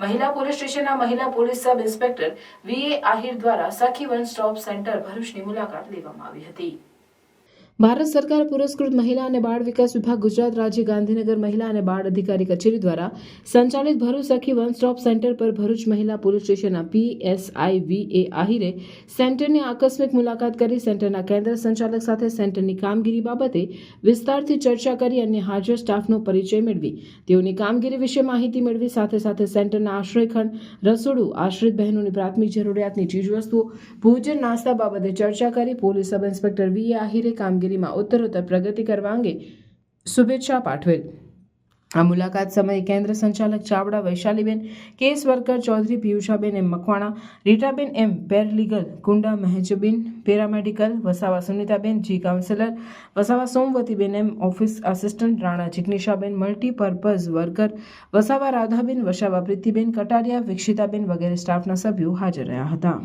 મહિલા પોલીસ સ્ટેશનના મહિલા પોલીસ સબ ઇન્સ્પેક્ટર વીએ આહિર દ્વારા સખી વન સ્ટોપ સેન્ટર ભરૂચની મુલાકાત લેવામાં આવી હતી। ભારત સરકાર પુરસ્કૃત મહિલા અને બાળ વિકાસ વિભાગ ગુજરાત રાજ્ય ગાંધીનગર મહિલા અને બાળ અધિકારી કચેરી દ્વારા સંચાલિત ભરૂચ સખી વન સ્ટોપ સેન્ટર પર ભરૂચ મહિલા પોલીસ સ્ટેશનના પીએસઆઈ વીએ આહિરે સેન્ટરની આકસ્મિક મુલાકાત કરી સેન્ટરના કેન્દ્ર સંચાલક સાથે સેન્ટરની કામગીરી બાબતે વિસ્તારથી ચર્ચા કરી અને હાજર સ્ટાફનો પરિચય મેળવી તેઓની કામગીરી વિશે માહિતી મેળવી સાથે સાથે સેન્ટરના આશ્રયખંડ, રસોડું, આશ્રિત બહેનોની પ્રાથમિક જરૂરિયાતની ચીજવસ્તુઓ, ભોજન, નાસ્તા બાબતે ચર્ચા કરી પોલીસ સબ ઇન્સ્પેક્ટર વીએ આહિરે કામગીરીમાં ઉત્તરોત્તર પ્રગતિ કરવા અંગે શુભેચ્છા પાઠવેલ। આ મુલાકાત સમયે કેન્દ્ર સંચાલક Chavda Vaishaliben, case worker Chaudhari Piyushaben M Makwana, Ritaben M paralegal, Kunda Mahejabin paramedical, Vasava Sunitaben G counsellor, Vasava Somvatiben M office assistant, Rana Jigneshaben multipurpose worker, Vasava Radhaben, Vasava Pritiben Kataria, Vikshitaben વગેરે સ્ટાફના સભ્યો હાજર રહ્યા હતા।